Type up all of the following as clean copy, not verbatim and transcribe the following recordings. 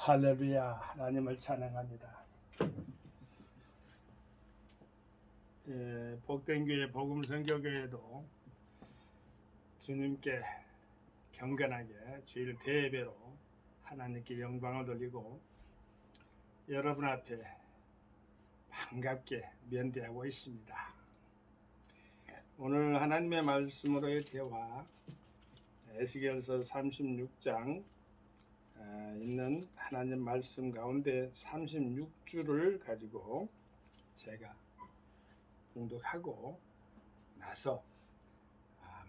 할렐루야, 하나님을 찬양합니다. 복된 교회 복음 선교교회도 주님께 경건하게 주일 대예배로 하나님께 영광을 돌리고 여러분 앞에 반갑게 면대하고 있습니다. 오늘 하나님의 말씀으로의 대화, 에스겔서 36장 있는 하나님 말씀 가운데 36주를 가지고 제가 봉독하고 나서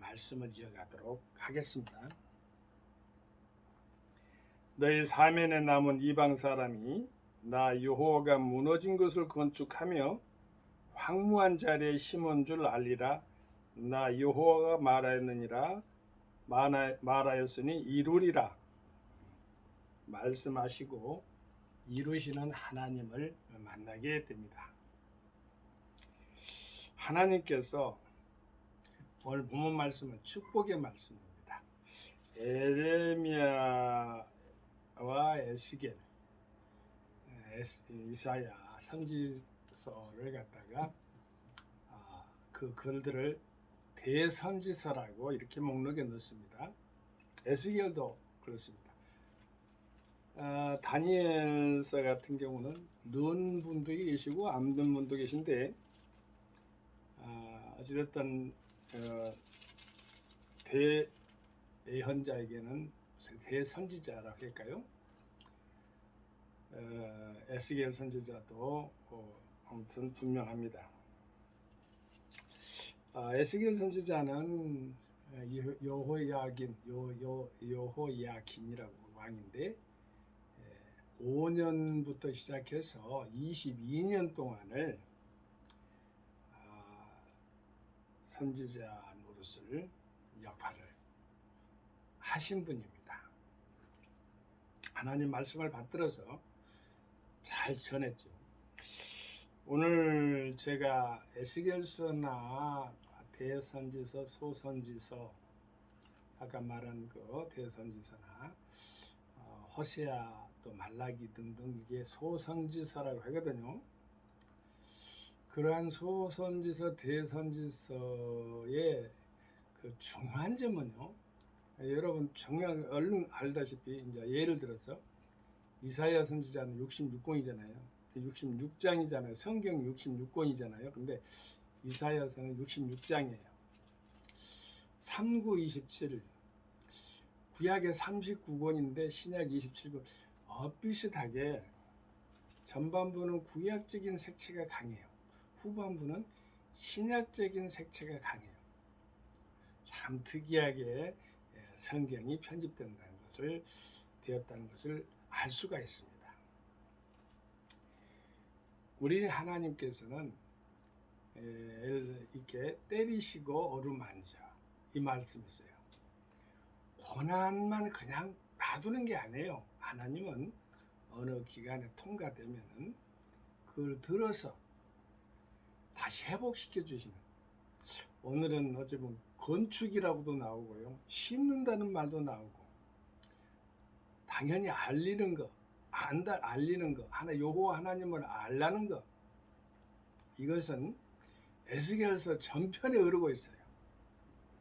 말씀을 이어가도록 하겠습니다. 너희 사면에 남은 이방 사람이 나 여호와가 무너진 것을 건축하며 황무한 자리에 심은 줄 알리라. 나 여호와가 말하였으니 이루리라. 말씀하시고 이루시는 하나님을 만나게 됩니다. 하나님께서 오늘 본문 말씀은 축복의 말씀입니다. 에레미야와 에스겔, 이사야 선지서를 갖다가 그 글들을 대선지서라고 이렇게 목록에 넣습니다. 에스겔도 그렇습니다. 다니엘서 같은 경우는 눈 분도 계시고 안 눈 분도 계신데 어찌됐든 대예언자에게는 대선지자라고 할까요? 에스겔 선지자도 아무튼 분명합니다. 에스겔 선지자는 여호야긴이라고 왕인데 5년부터 시작해서 22년 동안을 선지자 노릇을 역할을 하신 분입니다. 하나님 말씀을 받들어서 잘 전했죠. 오늘 제가 에스겔서나 대선지서, 소선지서, 아까 말한 그 대선지서나 호세아 또 말라기 등등 이게 소선지서라고 하거든요. 그러한 소선지서, 대선지서의 그 중요한 점은요. 여러분 얼른 알다시피 이제 예를 들어서 이사야 선지자는 66권이잖아요. 66장이잖아요. 성경 66권이잖아요. 근데 이사야서는 66장이에요. 3927 구약의 39권인데 신약 27권 비슷하게 전반부는 구약적인 색채가 강해요. 후반부는 신약적인 색채가 강해요. 참 특이하게 성경이 되었다는 것을 알 수가 있습니다. 우리 하나님께서는 이렇게 때리시고 어루만져 이 말씀이 있어요. 고난만 그냥 놔두는 게 아니에요. 하나님은 어느 기간에 통과되면은 그걸 들어서 다시 회복시켜 주시는. 오늘은 어쩌면 건축이라고도 나오고요, 심는다는 말도 나오고, 당연히 알리는 거, 알리는 거, 여호와 하나님을 알라는 거, 이것은 에스겔서 전편에 이르고 있어요.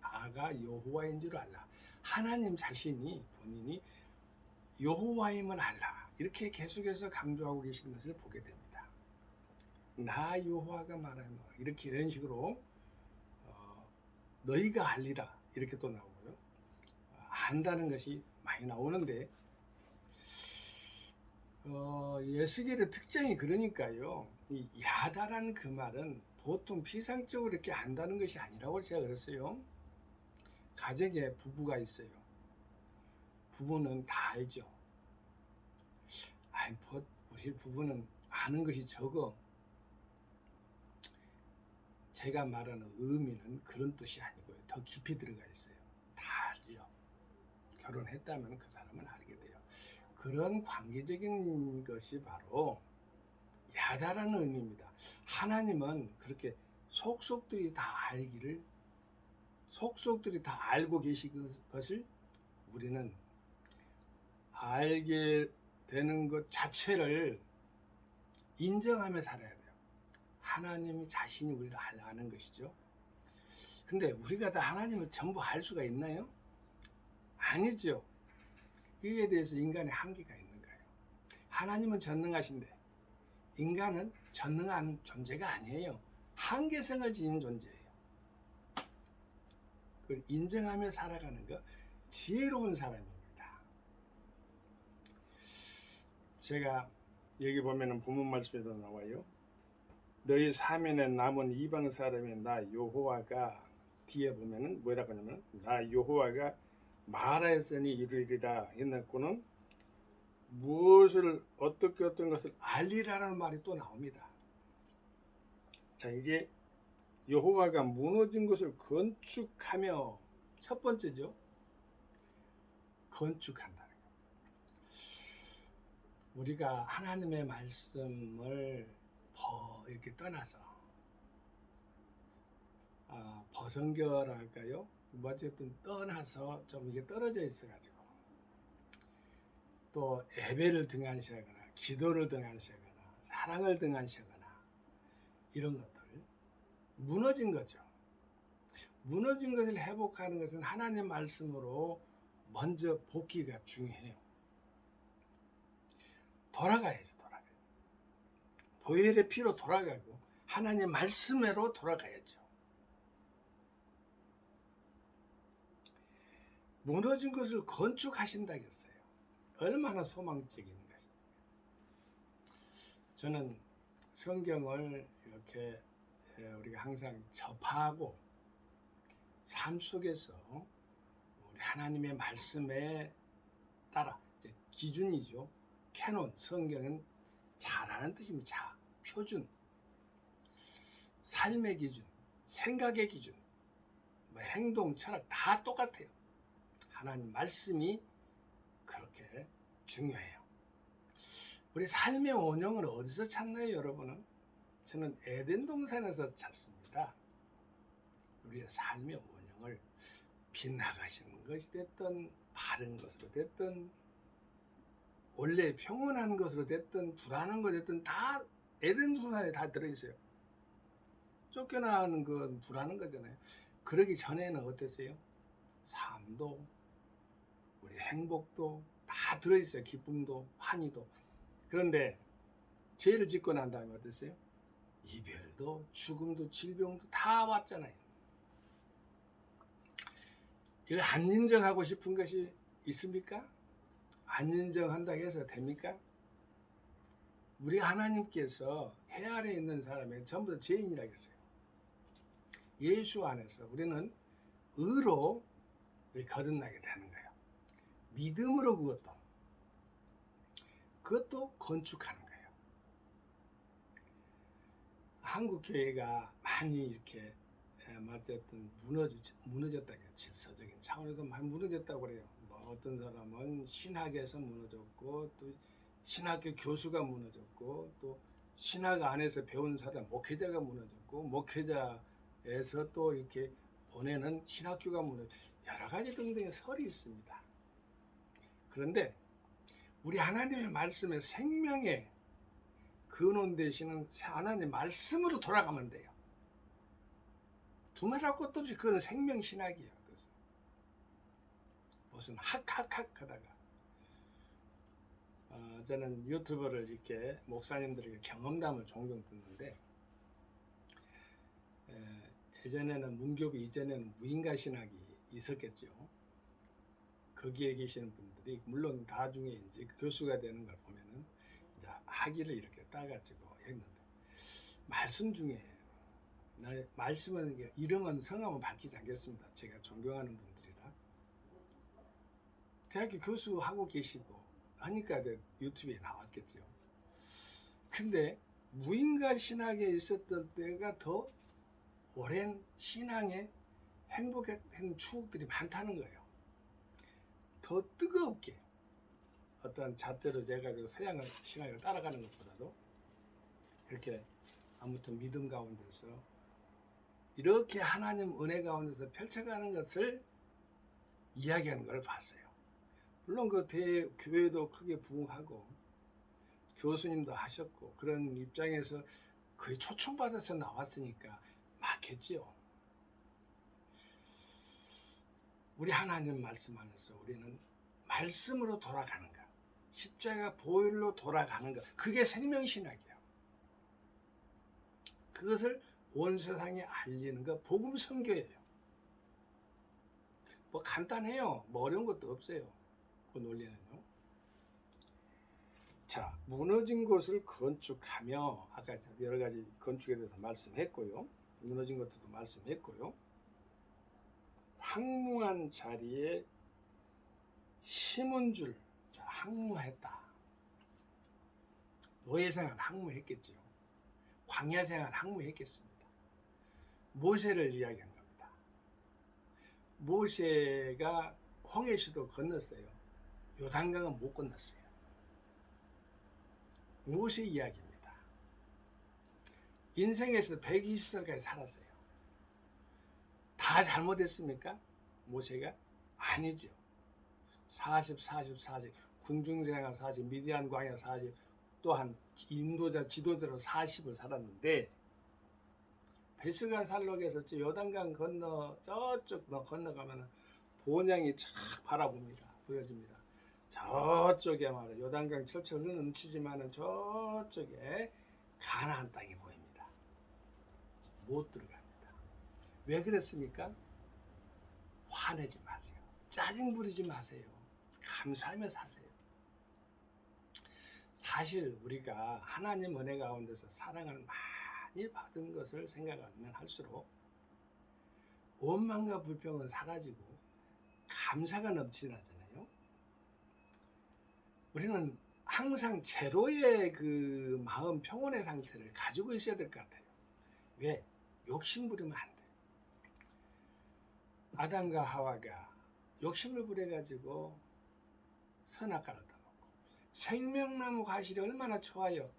나가 여호와인 줄 알라. 하나님 자신이 본인이 여호와임을 알라. 이렇게 계속해서 강조하고 계시는 것을 보게 됩니다. 나 여호와가 말하노. 이렇게 이런 식으로 너희가 알리라. 이렇게 또 나오고요. 안다는 것이 많이 나오는데 에스겔의 특징이 그러니까요. 이 야다라는 그 말은 보통 피상적으로 이렇게 안다는 것이 아니라고 제가 그랬어요. 가정에 부부가 있어요. 부부는 다 알죠. 우리 부부는 아는 것이 적어. 제가 말하는 의미는 그런 뜻이 아니고요. 더 깊이 들어가 있어요. 다 알죠. 결혼했다면 그 사람은 알게 돼요. 그런 관계적인 것이 바로 야다라는 의미입니다. 하나님은 그렇게 속속들이 다 알고 계신 것을 우리는 알게 되는 것 자체를 인정하며 살아야 돼요. 하나님이 자신이 우리를 아는 것이죠. 근데 우리가 다 하나님을 전부 알 수가 있나요? 아니죠. 이에 대해서 인간의 한계가 있는 거예요. 하나님은 전능하신데 인간은 전능한 존재가 아니에요. 한계성을 지닌 존재예요. 그걸 인정하며 살아가는 거 지혜로운 사람입니다. 제가 여기 보면은 본문 말씀에도 나와요. 너희 사면에 남은 이방 사람의 나 여호와가, 뒤에 보면은 뭐라고 하냐면 나 여호와가 말하였으니 이루리라 했는고는 무엇을 어떻게 어떤 것을 알리라는 말이 또 나옵니다. 자, 이제 여호와가 무너진 것을 건축하며, 첫 번째죠. 건축한다는 것. 우리가 하나님의 말씀을 이렇게 떠나서 버선교랄까요? 어쨌든 떠나서 좀 이게 떨어져 있어가지고 또 예배를 등한시하거나 기도를 등한시하거나 사랑을 등한시하거나 이런 것들 무너진 거죠. 무너진 것을 회복하는 것은 하나님 말씀으로 먼저 복귀가 중요해요. 돌아가야죠. 보혈의 피로 돌아가고 하나님 말씀으로 돌아가야죠. 무너진 것을 건축하신다겠어요. 얼마나 소망적인 것입니까? 저는 성경을 이렇게 우리가 항상 접하고 삶 속에서 우리 하나님의 말씀에 따라, 이제 기준이죠. 캐논, 성경은 자라는 뜻입니다. 표준, 삶의 기준, 생각의 기준, 행동, 철학 다 똑같아요. 하나님 말씀이 그렇게 중요해요. 우리 삶의 원형을 어디서 찾나요, 여러분은? 저는 에덴 동산에서 찾습니다. 우리의 삶의 원형을 빗나가시는 것이 됐든 바른 것으로 됐든 원래 평온한 것으로 됐든 불안한 것 됐든 다 에덴 동산에 다 들어있어요. 쫓겨나는 건 불안한 거잖아요. 그러기 전에는 어땠어요? 삶도 우리 행복도 다 들어있어요. 기쁨도 환희도. 그런데 죄를 짓고 난 다음에 어땠어요? 이별도 죽음도 질병도 다 왔잖아요. 이걸 안 인정하고 싶은 것이 있습니까? 안 인정한다고 해서 됩니까? 우리 하나님께서 해 아래 있는 사람이 전부 다 죄인이라고 했어요. 예수 안에서 우리는 의로 거듭나게 되는 거예요. 믿음으로 그것도 건축하는 거예요. 한국 교회가 많이 이렇게 어쨌든 무너졌다. 질서적인 차원에서 많이 무너졌다고 그래요. 어떤 사람은 신학에서 무너졌고, 또 신학교 교수가 무너졌고, 또 신학 안에서 배운 사람 목회자가 무너졌고, 목회자에서 또 이렇게 보내는 신학교가 무너졌고, 여러 가지 등등의 설이 있습니다. 그런데 우리 하나님의 말씀의 생명의 근원 되시는 하나님의 말씀으로 돌아가면 돼요. 두말할 것도 없이 그건 생명신학이에요. 그래서 무슨 학하다가 저는 유튜브를 이렇게 목사님들에게 경험담을 종종 듣는데, 예전에는 문교부 이전에는 무인가신학이 있었겠죠. 거기에 계시는 분들이 물론 나중에 이제 교수가 되는 걸 보면은 이제 학위를 이렇게 따가지고 했는데, 말씀 중에 말씀은 이름은 성함은 밝히지 않겠습니다. 제가 존경하는 분들이라 대학교 교수하고 계시고 하니까 유튜브에 나왔겠죠. 근데 무인가 신학에 있었던 때가 더 오랜 신앙의 행복한 추억들이 많다는 거예요. 더 뜨겁게 어떤 잣대로 재가지고 서양 신학을 따라가는 것보다도 이렇게 아무튼 믿음 가운데서 이렇게 하나님 은혜 가운데서 펼쳐가는 것을 이야기하는 걸 봤어요. 물론 그 교회도 크게 부흥하고 교수님도 하셨고 그런 입장에서 거의 초청받아서 나왔으니까 맞겠지요. 우리 하나님 말씀 안에서 우리는 말씀으로 돌아가는 것, 십자가 보혈로 돌아가는 것, 그게 생명신학이에요. 그것을 온 세상에 알리는 것, 복음 선교예요. 뭐 간단해요. 뭐 어려운 것도 없어요. 그 논리는요. 자, 무너진 곳을 건축하며, 아까 여러 가지 건축에 대해서 말씀했고요. 무너진 것들도 말씀했고요. 항무한 자리에 심은 줄, 자, 항무했다. 노예생활 항무했겠죠. 광야생활 항무했겠습니다. 모세를 이야기한 겁니다. 모세가 홍해시도 건넜어요. 요단강은 못 건넜어요. 모세 이야기입니다. 인생에서 120살까지 살았어요. 다 잘못했습니까? 모세가? 아니죠. 40, 궁중생활 40, 미디안 광야 40, 또한 인도자, 지도자로 40을 살았는데 베스가 산록에서 요단강 건너 저쪽 건너가면 본향이 쫙 바라봅니다. 보여집니다. 저쪽에 말이에요. 요단강 철철 넘치지만은 저쪽에 가나안 땅이 보입니다. 못 들어갑니다. 왜 그랬습니까? 화내지 마세요. 짜증 부리지 마세요. 감사하며 사세요. 사실 우리가 하나님 은혜 가운데서 사랑을 많이 받은 것을 생각하면 할수록 원망과 불평은 사라지고 감사가 넘치나잖아요. 우리는 항상 제로의 그 마음 평온의 상태를 가지고 있어야 될 것 같아요. 왜? 욕심 부리면 안 돼. 아담과 하와가 욕심을 부려가지고 선악과를 따먹고 생명나무 과실이 얼마나 좋아요.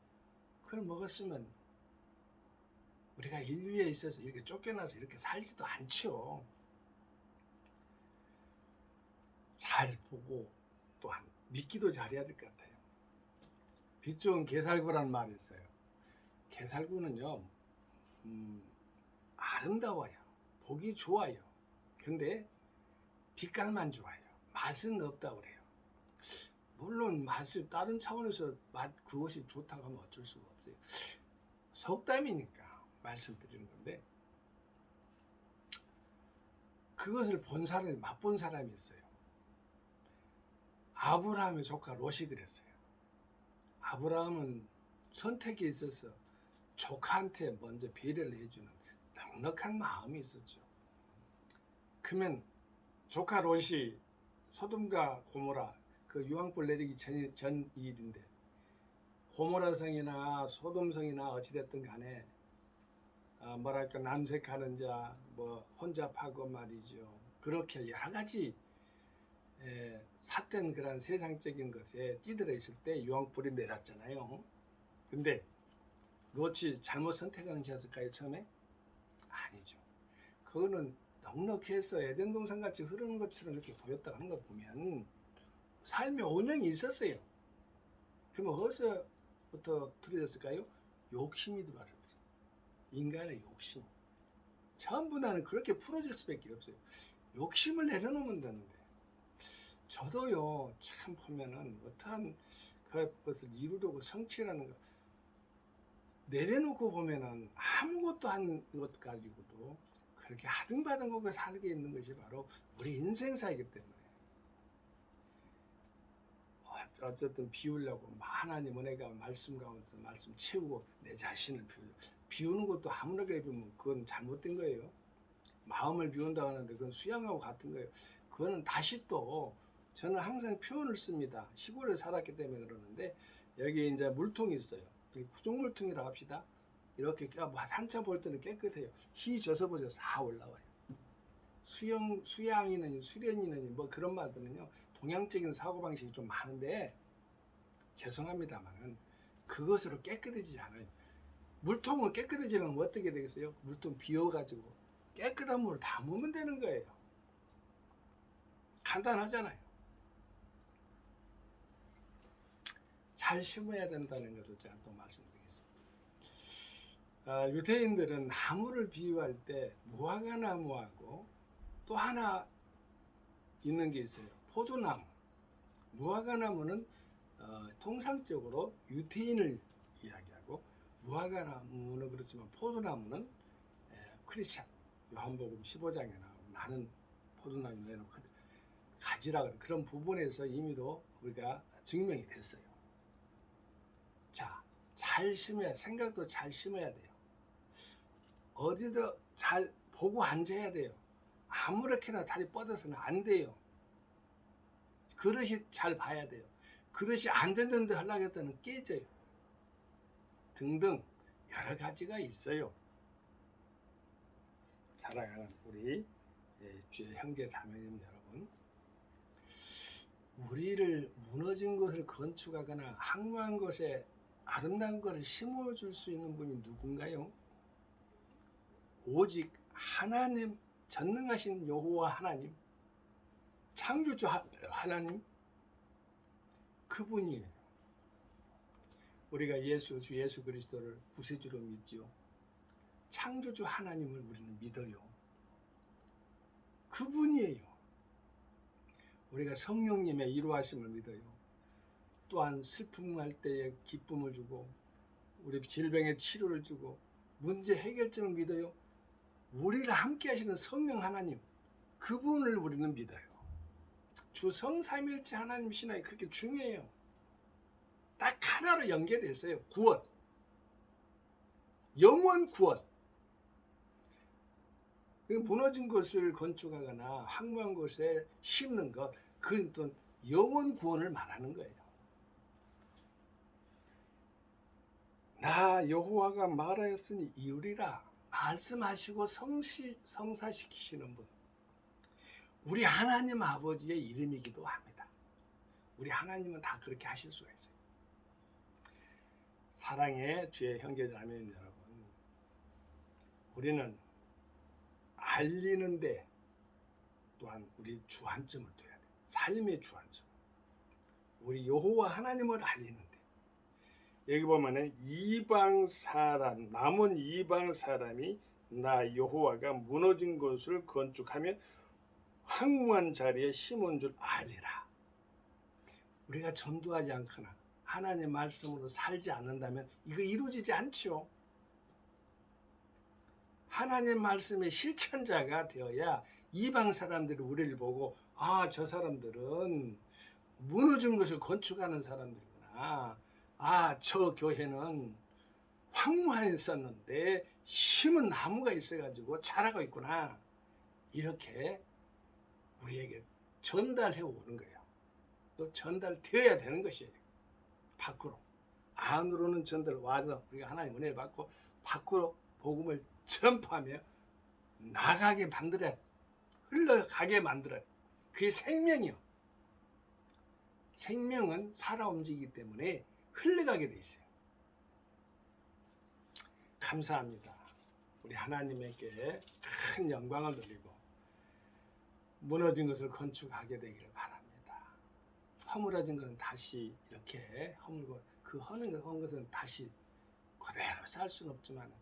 그걸 먹었으면 우리가 인류에 있어서 이렇게 쫓겨나서 이렇게 살지도 않죠. 잘 보고 또한 믿기도 잘해야 될 것 같아요. 빛 좋은 게살구라는 말이 있어요. 게살구는요, 아름다워요. 보기 좋아요. 근데 빛깔만 좋아요. 맛은 없다고 그래요. 물론 맛을 다른 차원에서 그것이 좋다고 하면 어쩔 수가 없어요. 속담이니까 말씀드리는 건데 그것을 본 사람이 맛본 사람이 있어요. 아브라함의 조카 롯이 그랬어요. 아브라함은 선택에 있어서 조카한테 먼저 배려를 해주는 넉넉한 마음이 있었죠. 그러면 조카 롯이 소돔과 고모라 그 유황불 내리기 전 일인데 고모라 성이나 소돔 성이나 어찌됐든 간에 뭐랄까 남색하는 자 뭐 혼잡하고 말이죠. 그렇게 여러 가지 삿된 그런 세상적인 것에 찌들어 있을 때 유황불이 내렸잖아요. 근데 롯이 잘못 선택한 것이었을까요 처음에? 아니죠. 그거는 넉넉해서 에덴 동산 같이 흐르는 것처럼 이렇게 보였다고 하는 거 보면 삶의 온영이 있었어요. 그러면 어디서부터 틀어졌을까요? 욕심이 들어왔어요. 인간의 욕심. 전부 나는 그렇게 풀어질 수밖에 없어요. 욕심을 내려놓으면 되는데 저도요 참 보면은 어떠한 그것을 이루려고 성취라는 거 내려놓고 보면은 아무것도 한 것 가지고도 그렇게 하등바등 거기에 살게 있는 것이 바로 우리 인생사이기 때문에 어쨌든 비우려고 하나님 은혜가 말씀 가운데서 말씀 채우고 내 자신을 비우는 것도 아무렇게 비우면 그건 잘못된 거예요. 마음을 비운다고 하는데 그건 수양하고 같은 거예요. 그거는 다시 또 저는 항상 표현을 씁니다. 시골에 살았기 때문에 그러는데 여기 이제 물통이 있어요. 구중물통이라 합시다. 이렇게 한참 볼 때는 깨끗해요. 희 젖어 보세요. 다 올라와요. 수양이는 수련이는 뭐 그런 말들은요. 동양적인 사고방식이 좀 많은데 죄송합니다만 그것으로 깨끗해지지 않아요. 물통은 깨끗해지려면 어떻게 되겠어요? 물통 비워가지고 깨끗한 물을 담으면 되는 거예요. 간단하잖아요. 잘 심어야 된다는 것을 제가 또 말씀드리겠습니다. 유대인들은 나무를 비유할 때 무화과 나무하고 또 하나 있는 게 있어요. 포도나무. 무화과 나무는 통상적으로 유태인을 이야기하고, 무화과 나무는 그렇지만 포도나무는 크리스찬, 요한복음 15장에 나오는 나는 포도나무 내놓고 가지라, 그런 부분에서 이미도 우리가 증명이 됐어요. 자, 잘 심어야, 생각도 잘 심어야 돼요. 어디도 잘 보고 앉아야 돼요. 아무렇게나 다리 뻗어서는 안 돼요. 그릇이 잘 봐야 돼요. 그릇이 안 됐는데 하려고 했더니 깨져요. 등등 여러 가지가 있어요. 사랑하는 우리 주의 형제 자매님 여러분, 우리를 무너진 것을 건축하거나 항모한 것에 아름다운 것을 심어줄 수 있는 분이 누군가요? 오직 하나님, 전능하신 여호와 하나님, 창조주 하나님, 그분이에요. 우리가 주 예수 그리스도를 구세주로 믿지요. 창조주 하나님을 우리는 믿어요. 그분이에요. 우리가 성령님의 이루하심을 믿어요. 또한 슬픔할 때에 기쁨을 주고, 우리 질병의 치료를 주고, 문제 해결점을 믿어요. 우리를 함께 하시는 성령 하나님, 그분을 우리는 믿어요. 주 성삼일체 하나님 신앙이 그렇게 중요해요. 딱 하나로 연계됐어요. 구원, 영원 구원. 무너진 것을 건축하거나 황무한 것에 심는 것, 그건 또 영원 구원을 말하는 거예요. 나 여호와가 말하였으니 이루리라 말씀하시고 성사시키시는 분, 우리 하나님 아버지의 이름이기도 합니다. 우리 하나님은 다 그렇게 하실 수가 있어요. 사랑의 주의 형제자매님 여러분, 우리는 알리는데 또한 우리 주안점을 둬야 돼요. 삶의 주안점. 우리 여호와 하나님을 알리는데, 여기 보면은 이방 사람, 남은 이방 사람이 나 여호와가 무너진 것을 건축하며 황무한 자리에 심은 줄 알리라. 우리가 전도하지 않거나 하나님의 말씀으로 살지 않는다면 이거 이루어지지 않죠. 하나님의 말씀의 실천자가 되어야 이방 사람들이 우리를 보고, 아, 저 사람들은 무너진 것을 건축하는 사람들이구나. 아, 저 교회는 황무했었는데 심은 나무가 있어가지고 자라고 있구나. 이렇게 우리에게 전달해 오는 거예요. 또 전달되어야 되는 것이에요. 밖으로. 안으로는 전달 와서 우리가 하나님 은혜를 받고 밖으로 복음을 전파하며 나가게 만들어야, 흘러가게 만들어야. 그게 생명이요. 생명은 살아 움직이기 때문에 흘러가게 돼 있어요. 감사합니다. 우리 하나님에게 큰 영광을 돌리고 무너진 것을 건축하게 되기를 바랍니다. 허물어진 것은 다시 이렇게 허물고, 그 허는 것은 다시 그대로 살 수는 없지만,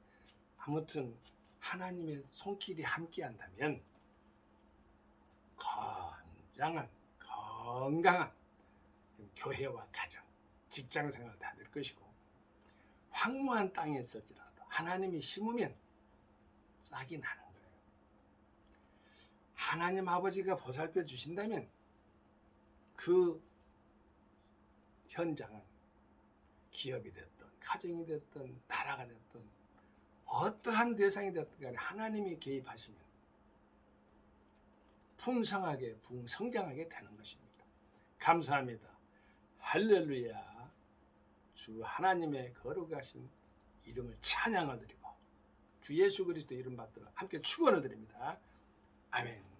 아무튼 하나님의 손길이 함께 한다면 건강한 교회와 가정, 직장생활 다 될 것이고, 황무한 땅에 있을지라도 하나님이 심으면 싹이 나는 거예요. 하나님 아버지가 보살펴 주신다면 그 현장은 기업이 됐든 가정이 됐든 나라가 됐든 어떠한 대상이 됐든 간에 하나님이 개입하시면 풍성하게 성장하게 되는 것입니다. 감사합니다. 할렐루야. 주 하나님의 거룩하신 이름을 찬양을 드리고 주 예수 그리스도 이름 받들어 함께 축원을 드립니다. 아멘.